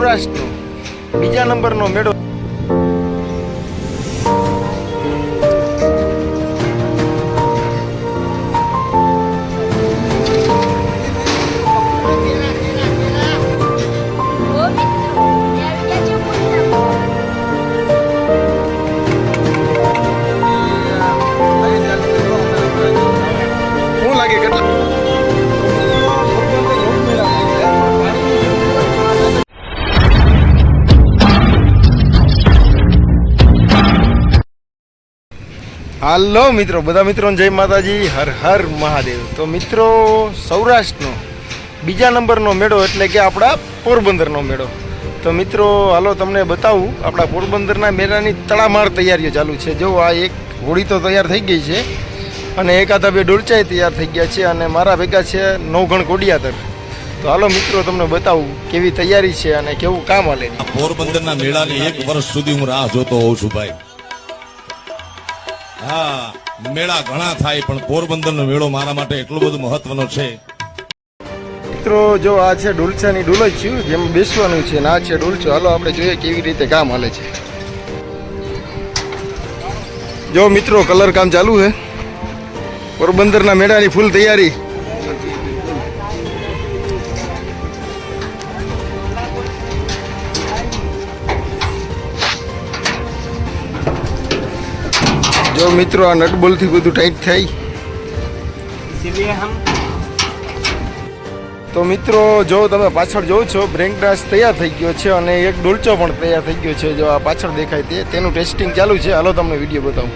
સૌરાષ્ટ્રનો બીજા નંબરનો મેળો હાલો મિત્રો, બધા મિત્રોને જય માતાજી, હર હર મહાદેવ। તો મિત્રો, સૌરાષ્ટ્રનો બીજા નંબરનો મેળો એટલે કે આપણા પોરબંદરનો મેળો। તો મિત્રો હાલો તમને બતાવું, આપણા પોરબંદરના મેળાની તડામાર તૈયારીઓ ચાલુ છે। જો આ એક હોળી તો તૈયાર થઈ ગઈ છે અને એકાદા બે ડોલચાઈ તૈયાર થઈ ગયા છે અને મારા ભેગા છે 9 ગણ કોડિયાતર। તો હાલો મિત્રો તમને બતાવું કેવી તૈયારી છે અને કેવું કામ હાલે। પોરબંદરના મેળાની 1 વર્ષ સુધી હું રાહ જોતો હોઉં છું ભાઈ। હા, મેળા ઘણા થાય પણ પોરબંદરનો મેળો મારા માટે એટલો બધો મહત્વનો છે। મિત્રો જો આ છે ડોલચાની ડોલચ્યું જેમ બેસવાનું છે, ના છે ડોલચો। હાલો આપણે જોઈએ કેવી રીતે કામ હાલે છે। જો મિત્રો કલર કામ ચાલુ છે, પોરબંદરના મેળાની ફૂલ તૈયારી। જો મિત્રો આ નટબોલ થી બધું ટાઈટ થાય। તો મિત્રો જો તમે પાછળ જોવો છો બ્રેક ડાન્સ તૈયાર થઈ ગયો છે અને એક ડોલચો પણ તૈયાર થઈ ગયો છે। જો આ પાછળ દેખાય તેનું ટેસ્ટિંગ ચાલુ છે। હાલો તમને વિડીયો બતાવું।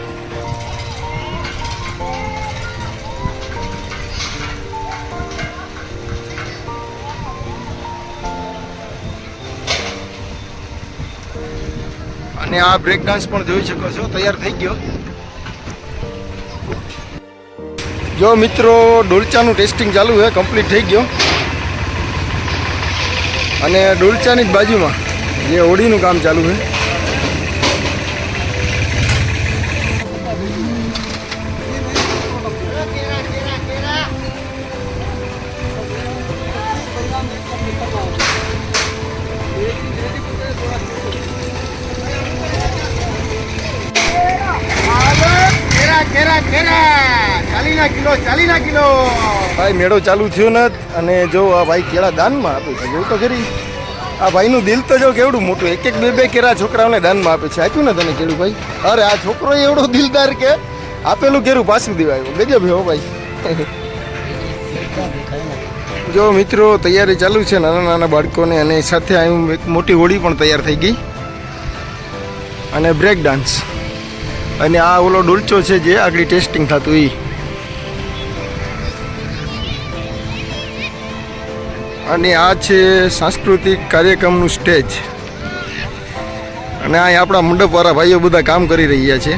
અને આ બ્રેક ડાન્સ પણ જોઈ શકો છો તૈયાર થઈ ગયો। જો મિત્રો ડોલચાનું ટેસ્ટિંગ ચાલુ છે, કમ્પ્લીટ થઈ ગયો અને ડોલચાની જ બાજુમાં જે હોડીનું કામ ચાલુ છે। કિલો ભાઈ મેળો ચાલુ થયો ને અને જો આ ભાઈ કેળા દાનમાં આપે છે। જોયું તો ખરી આ ભાઈનું દિલ તો જો કેવડું મોટું, એક એક બે કેળા છોકરાઓને દાનમાં આપે છે। આપ્યું ને તને કેળું ભાઈ? અરે આ છોકરો એવડો દિલદાર કે આપેલું કેળું પાછું દેવાયું। ગજબ હો ભાઈ। જો મિત્રો તૈયારી ચાલુ છે નાના નાના બાળકોને, અને સાથે અહીં એક મોટી હોડી પણ તૈયાર થઈ ગઈ અને બ્રેક ડાન્સ અને આ ઓલો ડોલચો છે જે આગળ ટેસ્ટિંગ થતું એ। અને આ છે સાંસ્કૃતિક કાર્યક્રમનું સ્ટેજ અને અહીં આપણા મંડપવાળા ભાઈઓ બધા કામ કરી રહ્યા છે।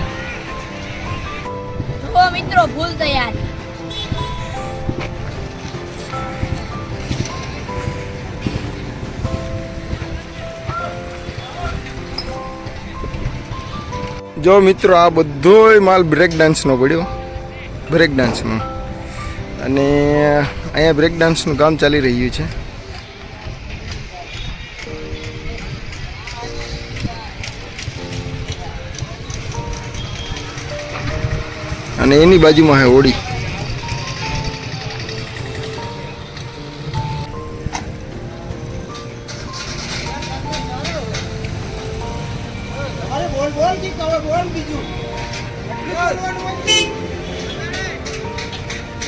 મિત્રો ફૂલ તૈયાર। જો મિત્રો આ બધોય માલ બ્રેક ડાન્સનો પડ્યો, બ્રેક ડાન્સનો, અને અહીંયા બ્રેક ડાન્સનું કામ ચાલી રહ્યું છે। અને એની બાજુમાં છે હોડી।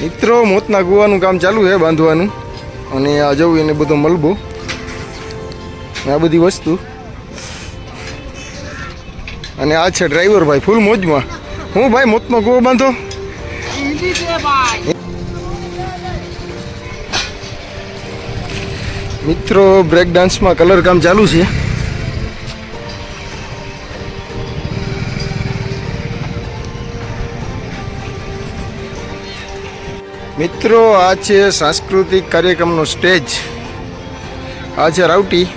મિત્રો મોતના કૂવાનું કામ ચાલુ છે, બાંધવાનું, અને આ જવું એને બધો મલબો, આ બધી વસ્તુ, અને આ છે ડ્રાઈવર ભાઈ ફૂલ મોજમાં। હું ભાઈ મોતનો કૂવો બાંધો? મિત્રો બ્રેક ડાન્સમાં કલર કામ ચાલુ છે। મિત્રો આ છે સાંસ્કૃતિક કાર્યક્રમનો સ્ટેજ, આ છે રાવટી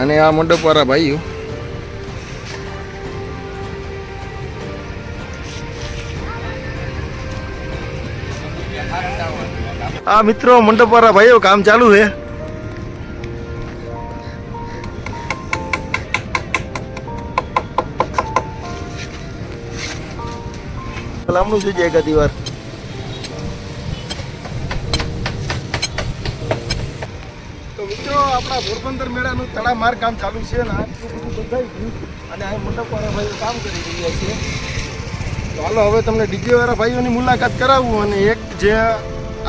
અને આ મંડપવાળા ભાઈઓ। આ મિત્રો મંડપવાળા ભાઈઓ કામ ચાલુ છે। લામણું જોઈ જાય એકાદી વાર. તો મિત્રો આપણા પોરબંદર મેળાનું તડામાર કામ ચાલુ છે ને આટલું બધું બંધાઈ ગયું અને આ મંડપવાળા ભાઈઓ કામ કરી રહ્યા છે. તો હાલો હવે તમને ડીજે વાળા ભાઈઓની મુલાકાત કરાવું અને એક જે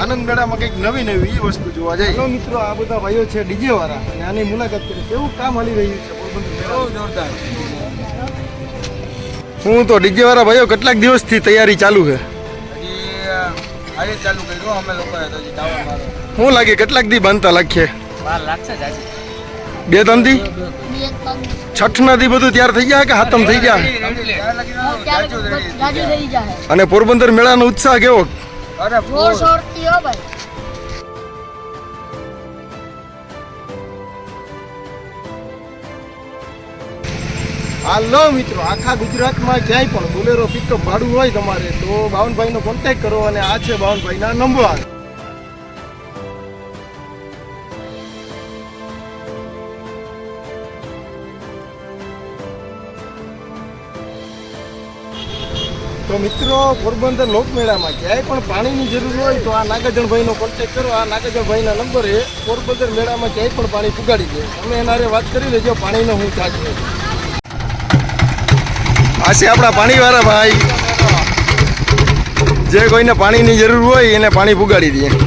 આનંદ મેળામાં કંઈક નવી નવી વસ્તુ જોવા જાય. હાલો મિત્રો, આ બધા ભાઈઓ છે ડીજે વાળા અને આની મુલાકાત કરી. કેવું કામ હાલી રહ્યું છે પોરબંદર મેળાનું? જોરદાર. હું તો ડીજે વાળા ભાઈઓ કેટલાક દિવસથી તૈયારી ચાલુ છે? આજે ચાલુ કર્યું અમે લોકોએ તો હજી દાવા મારો શું લાગે કેટલાક દી બનતા લાગશે? 12 લાખ છે જ આજે. 2-3 દી? છઠ ના દી બધું તૈયાર થઈ ગયા કે હાતમ થઈ ગયા? અને પોરબંદર મેળાનો ઉત્સાહ કેવો? અરે હાલો મિત્રો, આખા ગુજરાતમાં ક્યાંય પણ બોલેરો પિકઅપ ભાડું હોય તમારે તો બાવનભાઈનો કોન્ટેક્ટ કરો અને આ છે બાવનભાઈના નંબર. તો મિત્રો, પોરબંદર લોકમેળામાં ક્યાંય પણ પાણીની જરૂર હોય તો આ નાગાજણભાઈનો કોન્ટેક્ટ કરો. આ નાગાજણભાઈના નંબરે પોરબંદર મેળામાં ક્યાંય પણ પાણી પુગાડી દે. તમે એનારે વાત કરી લેજો પાણીનો હું ચાર્જ છે. આ છે આપણા પાણીવાળા ભાઈ, જે કોઈને પાણીની જરૂર હોય એને પાણી પુગાડી દે.